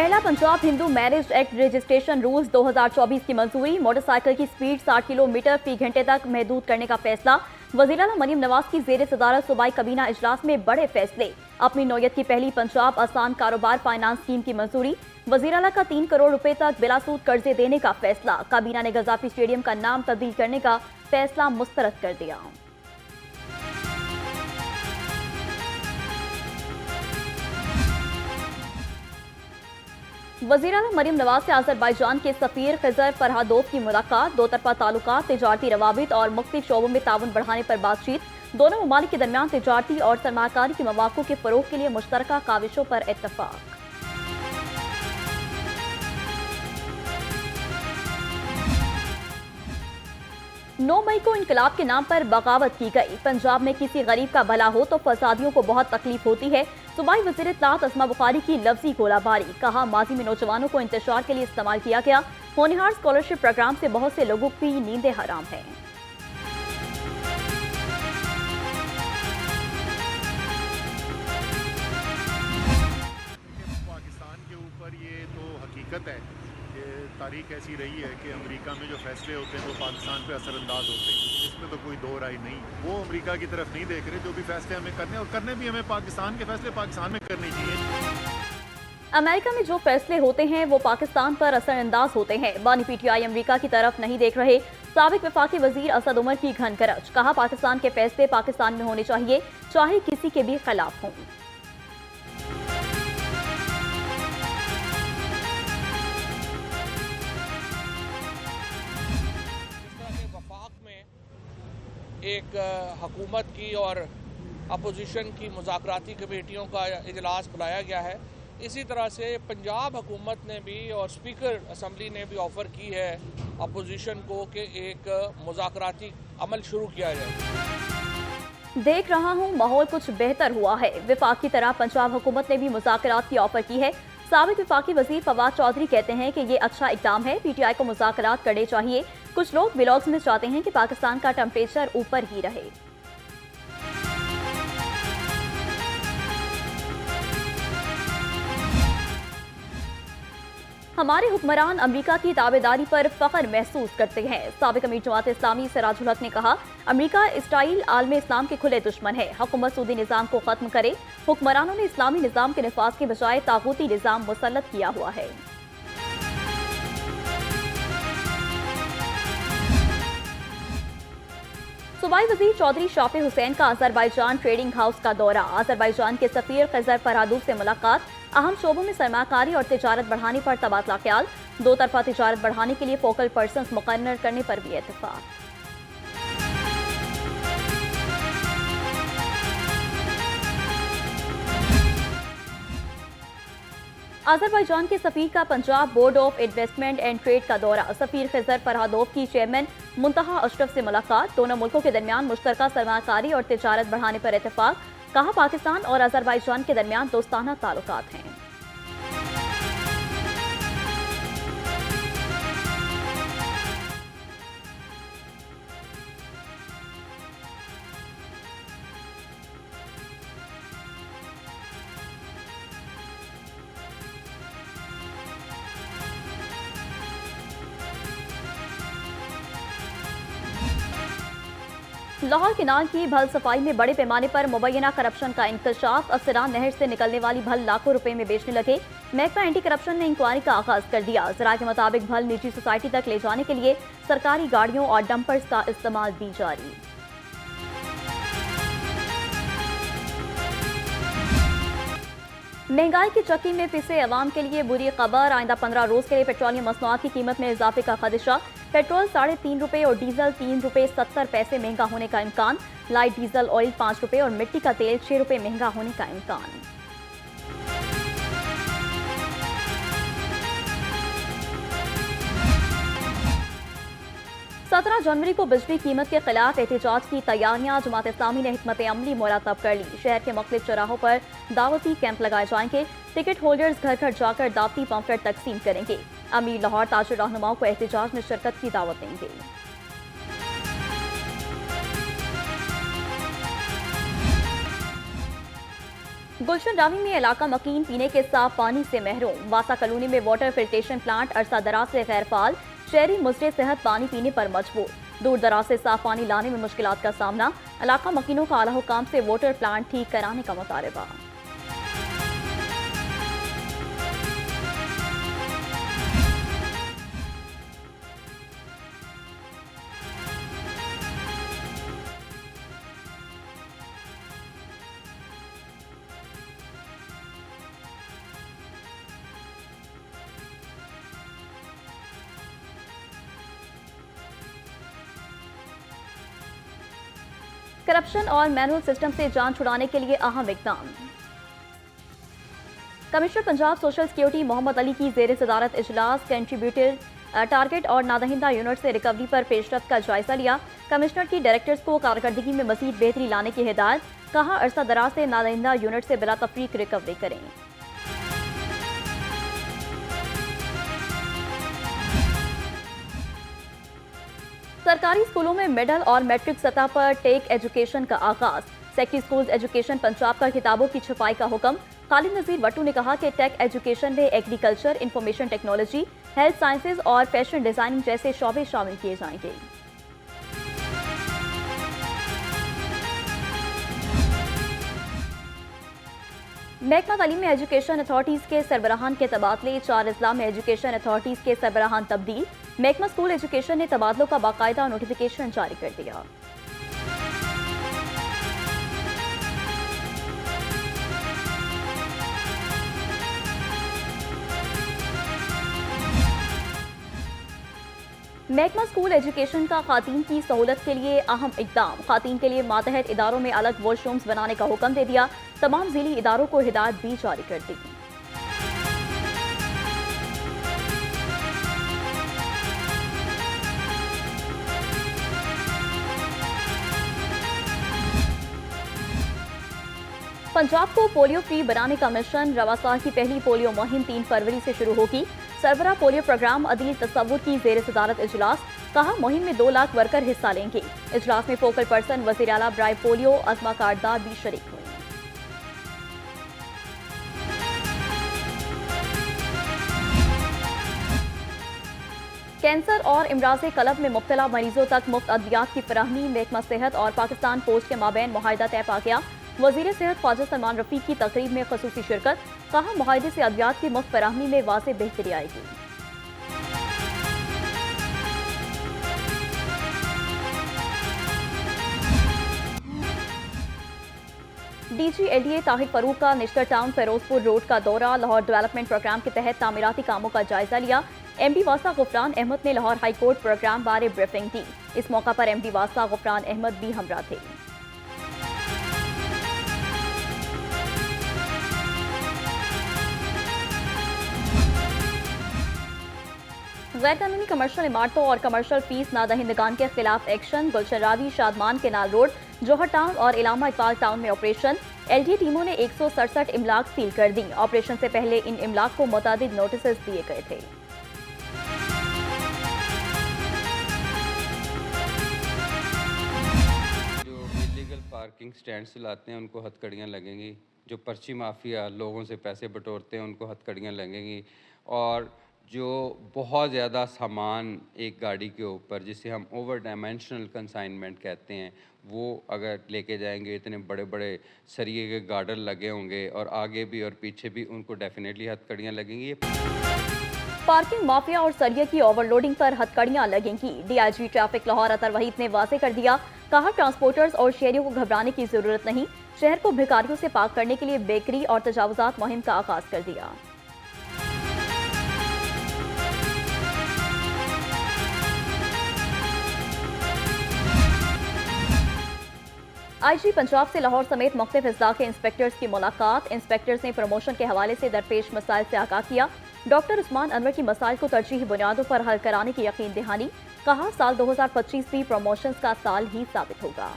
पहला Punjab Hindu marriage act registration rules 2024 की मंजूरी। मोटरसाइकिल की स्पीड 60 किलोमीटर फी घंटे तक महदूद करने का फैसला। वज़ीर आला मरीम नवाज की ज़ेर सदारत सूबाई कबीना इजलास में बड़े फैसले। अपनी नौयत की पहली पंजाब आसान कारोबार फाइनेंस स्कीम की मंजूरी। वज़ीर आला का 3 करोड़ रुपए तक बिलासूद कर्जे देने का फैसला। काबीना ने गजाफी स्टेडियम का नाम तब्दील करने का फैसला मुस्तरद कर दिया। वज़ीर आला मरीम नवाज से अज़रबैजान के सफ़ीर खिज़र फरहादोव की मुलाकात। दो तरफा ताल्लुकात, तिजारती रवाबित और मुख्तलिफ शोबों में ताउन बढ़ाने पर बातचीत। दोनों ममालिक के दरमियान तिजारती और सरमाकारी के मौक़ों के फ़रोग़ के लिए मुश्तरका काविशों पर इत्तफ़ाक़। 9 मई को इनकलाब के नाम पर बगावत की गई। पंजाब में किसी गरीब का भला हो तो फसादियों को बहुत तकलीफ होती है। सूबाई वज़ीर इत्तलात अस्मा बुखारी की लफ्जी गोलाबारी। कहा, माजी में नौजवानों को इंतशार के लिए इस्तेमाल किया गया। होनहार स्कॉलरशिप प्रोग्राम से बहुत से लोगों की नींदें हराम हैं। पाकिस्तान के ऊपर ये तो हकीकत है कि तारीख ऐसी रही है कि अमेरिका में जो फैसले होते हैं वो पाकिस्तान पे असरअंदाज होते हैं। इसमें तो कोई दो राय नहीं। वो अमेरिका की तरफ नहीं देख रहे। जो भी फैसले हमें करने और करने भी हमें पाकिस्तान के फैसले पाकिस्तान में करने चाहिए। अमेरिका में जो फैसले होते हैं वो पाकिस्तान पर असरअंदाज होते हैं। बानी पीटीआई अमेरिका की तरफ नहीं देख रहे। साबिक वफाकी वजीर असद उमर की घन करच। कहा, पाकिस्तान के फैसले पाकिस्तान में होने चाहिए, चाहे किसी के भी खिलाफ हों। एक हुकूमत की और अपोजिशन की मुज़ाकराती कमेटियों का इजलास बुलाया गया है। इसी तरह से पंजाब हुकूमत ने भी और स्पीकर असम्बली ने भी ऑफ़र की है अपोजिशन को कि एक मुज़ाकराती अमल शुरू किया जाए। देख रहा हूँ माहौल कुछ बेहतर हुआ है। विफाक की तरह पंजाब हुकूमत ने भी मुज़ाकरात की ऑफ़र की है। साबिक विफाकी वज़ीर फवाद चौधरी कहते हैं कि ये अच्छा इक़दाम है। पीटीआई को मुज़ाकरात करने चाहिए। कुछ लोग व्लॉग्स में चाहते हैं कि पाकिस्तान का टेम्परेचर ऊपर ही रहे। हमारे हुक्मरान अमेरिका की ताबेदारी पर फख्र महसूस करते हैं। साबिक अमीर जमात इस्लामी सिराजुल हक ने कहा, अमेरिका इस्राईल आलम इस्लाम के खुले दुश्मन है। हुकूमत सूदी निज़ाम को खत्म करे। हुक्मरानों ने इस्लामी निज़ाम के नफाज के बजाय तागूती निज़ाम मुसल्लत किया हुआ है। सूबाई वज़ीर चौधरी शाफी हुसैन का अज़रबैजान ट्रेडिंग हाउस का दौरा। अज़रबैजान के सफ़ीर खिज़र फरहादोव से मुलाकात। अहम शोबों में सरमाकारी और तिजारत बढ़ाने पर तबादला ख्याल। दो तरफा तिजारत बढ़ाने के लिए फोकल पर्सन्स मुकर्रर करने पर भी इत्तेफाक। अज़रबैजान के सफ़ीर का Punjab board of investment and trade का दौरा। सफ़ीर खिज़र फरहादोव की चेयरमैन मुंतहा अशरफ से मुलाकात। दोनों मुल्कों के दरमियान मुश्तरका सरमाकारी और तिजारत बढ़ाने पर इत्तेफाक। कहा, पाकिस्तान और अज़रबैजान के दरमियान दोस्ताना ताल्लुकात हैं। लाहौर किनाल की भल सफाई में बड़े पैमाने पर मुबैना करप्शन का इंकशाफ। अफसरान नहर से निकलने वाली भल लाखों रुपए में बेचने लगे। महकमा एंटी करप्शन ने इंक्वायरी का आगाज कर दिया। जरा के मुताबिक भल निजी सोसाइटी तक ले जाने के लिए सरकारी गाड़ियों और डंपर्स का इस्तेमाल भी जारी। महंगाई की चक्की में पिसे अवाम के लिए बुरी खबर। आइंदा 15 रोज के लिए पेट्रोलियम मसनूआत की कीमत में इजाफे का खदशा। पेट्रोल 3.5 रुपए और डीजल 3 रुपए 70 पैसे महंगा होने का इम्कान। लाइट डीजल ऑयल 5 रुपए और मिट्टी का तेल 6 रुपए महंगा होने का इम्कान। सत्रह जनवरी को बिजली कीमत के खिलाफ एहतजाज की तैयारियां। जमात इस्लामी ने हिकमत अमली मुरतब कर ली। शहर के मुख्तलिफ चौराहों पर दावती कैंप लगाए जाएंगे। टिकट होल्डर्स घर घर जाकर दावती पम्फलेट तकसीम करेंगे। अमीर लाहौर ताजिर रहनुमाओं को एहतजाज में शिरकत की दावत देंगे। गुलशन रावी में इलाका मकीन पीने के साफ पानी से महरूम। वासा कॉलोनी में वाटर फिल्ट्रेशन प्लांट अरसा दराज से गैर फाल। शहरी मुजरे सेहत पानी पीने पर मजबूर। दूर दराज से साफ पानी लाने में मुश्किलात का सामना। इलाका मकीनों का आला हुकाम से वाटर प्लांट ठीक कराने का मुतालबा। करप्शन और मैनुअल सिस्टम से जान छुड़ाने के लिए अहम इकदाम। Commissioner Punjab social security Mohammad Ali की जेर सदारत इजलास कंट्रीब्यूटर टारगेट और नादहिंदा यूनिट से रिकवरी पर पेशरफ्त का जायजा लिया। कमिश्नर की डायरेक्टर्स को कारकर्दगी में मजीद बेहतरी लाने की हिदायत। कहा अरसा दराज से नादहिंदा यूनिट से बिला तफरीक रिकवरी करें। सरकारी स्कूलों में मिडल और मैट्रिक सतह पर टेक एजुकेशन का आगाज। सेक्रेटरी स्कूल्स एजुकेशन पंजाब का किताबों की छपाई का हुक्म। खालिद नजीर वट्टू ने कहा कि टेक एजुकेशन में agriculture, information technology, health sciences और फैशन डिजाइनिंग जैसे शोबे शामिल किए जाएंगे। महकमा तालीमी एजुकेशन अथॉरिटीज के सरबराहान के तबादले। 4 अजला में एजुकेशन अथॉरिटीज के सरबराहान तब्दील। महकमा स्कूल एजुकेशन ने तबादलों का बाकायदा नोटिफिकेशन जारी कर दिया। महकमा स्कूल एजुकेशन का खातीन की सहूलत के लिए अहम इकदाम। खातीन के लिए मातहत इदारों में अलग वॉशरूम्स बनाने का हुक्म दे दिया। तमाम जिली इदारों को हिदायत भी जारी कर दी। पंजाब को पोलियो फ्री बनाने का मिशन। रवासा की पहली पोलियो मुहिम 3 फरवरी से शुरू होगी। सरबरा पोलियो प्रोग्राम अदील तस्वुर की जेर सदारत इजलास। कहा मुहिम में 2 लाख वर्कर हिस्सा लेंगे। इजलास में फोकल पर्सन वज़ीर आला ब्राय पोलियो अजमा कार्डदार भी शरीक हुए। कैंसर और इमराज़े कलब में मुब्तला मरीजों तक मुफ्त अद्वियात की फराहमी। महकमा सेहत और पाकिस्तान पोस्ट के माबैन मुआहिदा तय पा गया। वज़ीर सेहत ख्वाजा सलमान रफीक की तकरीब में ख़ुसूसी शिरकत। कहा मुआहिदे से अद्वियात की मुफ्त फराहमी में वाज़ेह बेहतरी आएगी। DGLDA ताहिर फरूक का निश्तर टाउन फिरोजपुर रोड का दौरा। लाहौर डेवलपमेंट प्रोग्राम के तहत तामीराती कामों का जायजा लिया। MD वासा गुफरान अहमद ने लाहौर हाई कोर्ट प्रोग्राम बारे ब्रीफिंग दी। इस मौका पर MD वासा गुफरान अहमद भी हमरा थे। गैर कानूनी कमर्शियल इमारतों और कमर्शियल फीस नादहिंदगान के खिलाफ एक्शन। गुलशन रावी, शादमान केनाल रोड, जौहर टाउन और इलामा इकबाल टाउन में ऑपरेशन। LDA टीमों ने 167 इमलाक सील कर दी। ऑपरेशन से पहले इन इमलाक को मुतादिद नोटिस दिए गए थे। जो इलीगल पार्किंग स्टैंड चलाते हैं उनको हथकड़ियाँ लगेंगी। जो पर्ची माफिया लोगों से पैसे बटोरते हैं उनको हथकड़ियाँ लगेंगी। और जो बहुत ज़्यादा सामान एक गाड़ी के ऊपर, जिसे हम ओवर डायमेंशनल कंसाइनमेंट कहते हैं, वो अगर लेके जाएंगे, इतने बड़े बड़े सरिये के गार्डर लगे होंगे और आगे भी और पीछे भी, उनको डेफिनेटली हथकड़ियाँ लगेंगी। पार्किंग माफिया और सरिये की ओवरलोडिंग पर हथकड़ियां लगेंगी। DIG ट्रैफिक लाहौर अतर वहीद ने वाजे कर दिया। कहा ट्रांसपोर्टर्स और शहरियों को घबराने की जरूरत नहीं। शहर को भिखारियों से पाक करने के लिए बेकरी और तजावुजात मुहिम का आगाज कर दिया। IG पंजाब से लाहौर समेत मुख्तलिफ अजला के इंस्पेक्टर्स की मुलाकात। इंस्पेक्टर्स ने प्रमोशन के हवाले से दरपेश मसाइल से आगाह किया। डॉक्टर उस्मान अनवर की मसाइल को तरजीही बुनियादों पर हल कराने की यकीन दहानी। कहा साल 2025 भी प्रमोशंस का साल ही साबित होगा।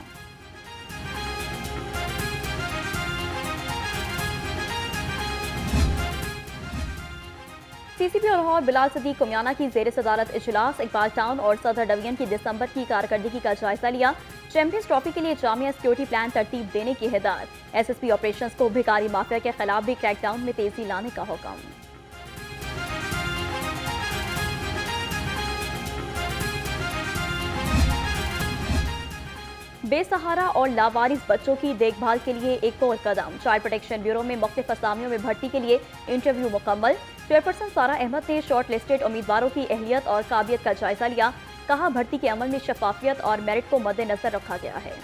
CCP और लाहौर बिलाल सदीक कुमियाना की जेर सदारत इजलास, इकबाल टाउन और सदर डिवीजन की दिसंबर की कारकर्दगी का जायजा लिया। चैंपियंस ट्रॉफी के लिए जामिया सिक्योरिटी प्लान तरतीब देने की हिदायत। SSP ऑपरेशंस को भिखारी माफिया के खिलाफ भी क्रैकडाउन में तेजी लाने का हुक्म। बेसहारा और लावारिस बच्चों की देखभाल के लिए एक और कदम। चाइल्ड प्रोटेक्शन ब्यूरो में मुख्तलिफ असामियों में भर्ती के लिए इंटरव्यू मुकम्मल। चेयरपर्सन सारा अहमद ने शॉर्ट लिस्टेड उम्मीदवारों की अहलियत और काबिलियत का जायजा लिया। कहा, भर्ती के अमल में शफाफियत और मेरिट को मद्देनजर रखा गया है।